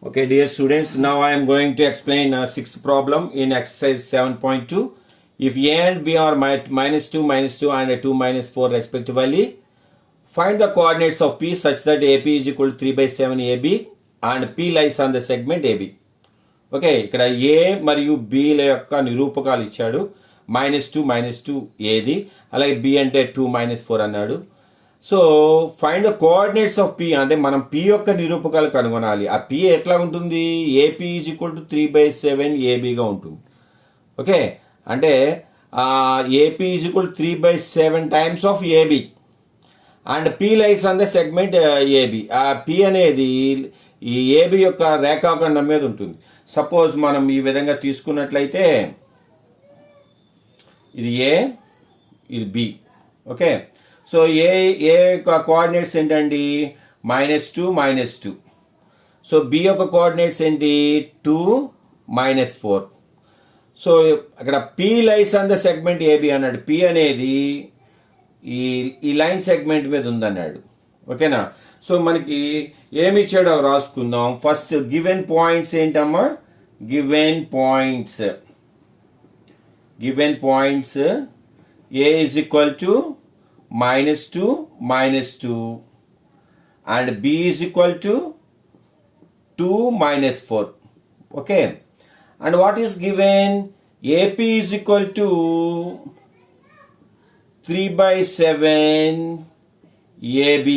Okay, dear students, now I am going to explain sixth problem in exercise 7.2. If a and b are minus 2, and 2 minus 4 respectively, find the coordinates of p such that AP is equal to 3 by 7 AB and p lies on the segment AB. Okay, ఇక్కడ ఏ మరియు బిల యొక్క నిరూపకాలు ఇచ్చాడు. -2 ఏది, అలాగే B అంటే 2 - 4 అన్నాడు. So find the coordinates of P అంటే మనం పి యొక్క నిరూపకాలు కనుగొనాలి. ఆ పి ఎట్లా ఉంటుంది? ఏపీ ఈజ్ ఈక్వల్ టు 3/7 ఏబీగా ఉంటుంది. ఓకే, అంటే AP is equal 3/7 times of AB and P lies on the segment AB. ఆ పి అనేది ఈ ఏబి యొక్క రేఖాఖండం మీద ఉంటుంది. సపోజ్ మనం ఈ విధంగా తీసుకున్నట్లయితే ఇది ఏ, ఇది బి. ఓకే, సో ఏ యొక్క కోఆర్డినేట్స్ ఏంటండి? -2 సో బి యొక్క కోఆర్డినేట్స్ ఏంటి? 2 - 4. సో అక్కడ P lies on the segment AB అన్నాడు. పి అనేది ఈ లైన్ సెగ్మెంట్ మీద ఉందన్నాడు. ఓకేనా? సో మనకి ఏమి ఇచ్చాడో రాసుకుందాం. ఫస్ట్ గివెన్ పాయింట్స్ ఏంటమ్మా? Given points A is equal to -2 and b is equal to 2 - 4. Okay, and what is given? AP is equal to 3/7 AB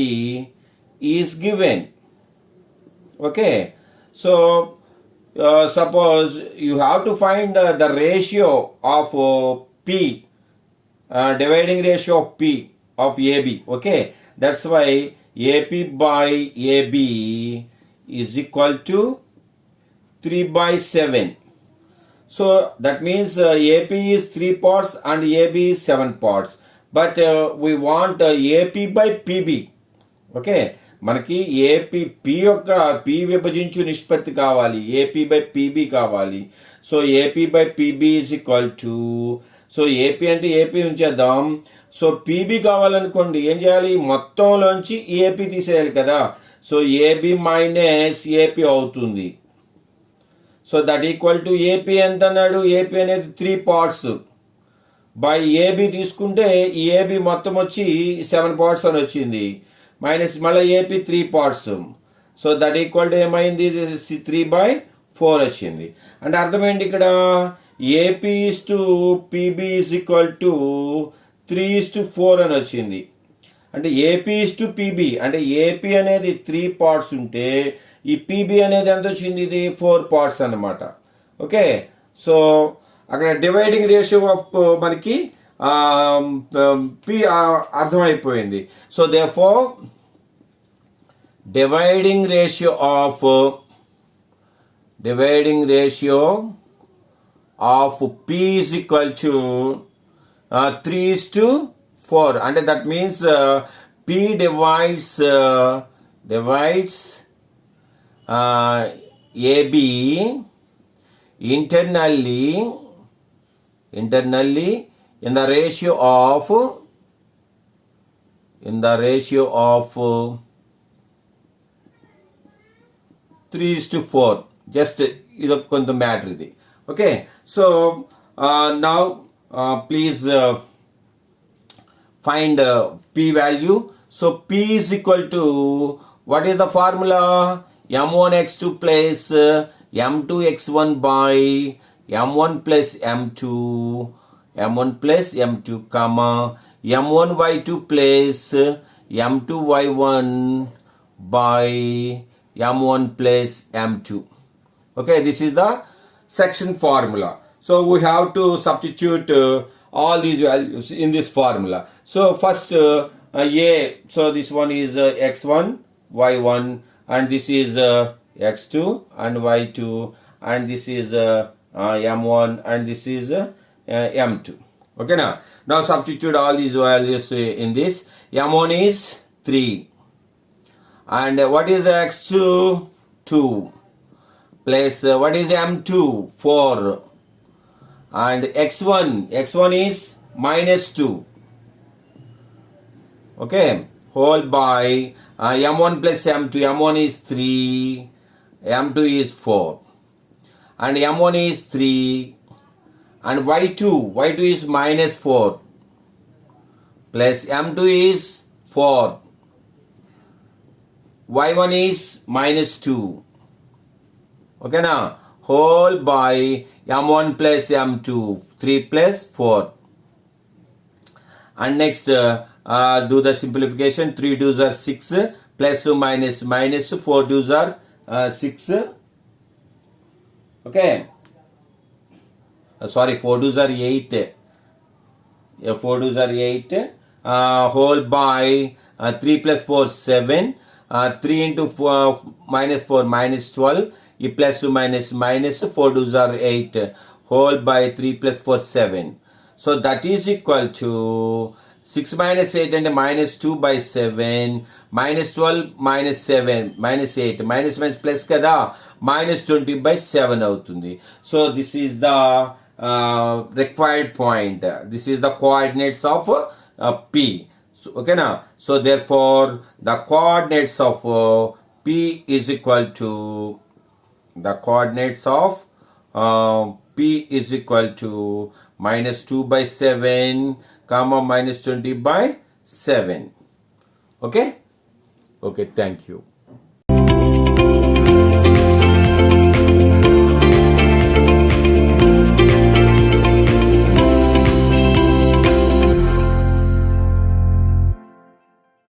is given. Okay, so suppose you have to find the ratio of P, dividing ratio of P of AB. Okay, that's why AP by AB is equal to 3/7. So that means AP is 3 parts and AB is 7 parts. But we want AP by PB. Okay, మనకి AP P యొక్క P విభజించు నిష్పత్తి కావాలి, AP by PB కావాలి. So AP by PB is equal to, so AP అంటే AP ఉంచేద్దాం. So PB కావాలనుకోండి ఏం చేయాలి? మొత్తంలోంచి AP తీసేయాలి కదా. సో ఏబి మైనస్ ఏపీ అవుతుంది. So that equal to AP ఎంత అన్నాడు? ఏపీ అనేది 3 parts బై ఏబి తీసుకుంటే ఈ ఏబి మొత్తం వచ్చి 7 parts అని వచ్చింది. మైనస్ మళ్ళీ AP 3 parts. So that equal to ఏమైంది? 3/4 వచ్చింది. అంటే అర్థమైంది ఇక్కడ AP is to PB is equal to 3:4 అని వచ్చింది. అంటే ఏపీ ఈజ్ టు పీబీ అంటే ఏపీ అనేది 3 parts ఉంటే ఈ పీబీ అనేది ఎంత వచ్చింది? ఇది 4 parts అన్నమాట. ఓకే, సో అక్కడ డివైడింగ్ రేషియో ఆఫ్ మనకి పి అర్థమైపోయింది. So therefore dividing ratio of P is equal to 3:4. అంటే that means P divides AB internally in the ratio of 3:4. just ఇది కొంత మ్యాటర్ ఇది. Okay, so now please find p value. So p is equal to, what is the formula? m1x2 plus m2x1 by m1 plus m2 comma m1y2 plus m2y1 by m1 plus m2. Okay, this is the section formula. So we have to substitute all these values in this formula. So first a, so this one is x1 y1 and this is x2 and y2 and this is m1 and this is m2. Okay, now substitute all these values in this. m1 is 3 and what is x2? 2 plus what is m2? 4 and x1 is -2. Okay, whole by m1 plus m2. m1 is 3, m2 is 4 and m1 is 3 and y2 is minus 4 plus m2 is 4, y1 is minus 2. Okay now, whole by m1 plus m2, 3 plus 4. And next do the simplification. 3 2s are 6 plus minus minus 4 2s are 6. Okay, sorry, 4 2s are 8. 4 2s are 8. Whole by 3 plus 4 7. 3 into 4 minus 4 minus 12. Plus minus minus 4 2s are 8. Whole by 3 plus 4 7. So that is equal to 6 minus 8 and minus 2 by 7 minus 12 minus 7 minus 8 minus minus plus kada minus 20 by 7 avutundi. So this is the required point. This is the coordinates of P. So, okay now. So therefore the coordinates of P is equal to P is equal to minus 2 by 7 comma minus 20 by 7. Okay, thank you.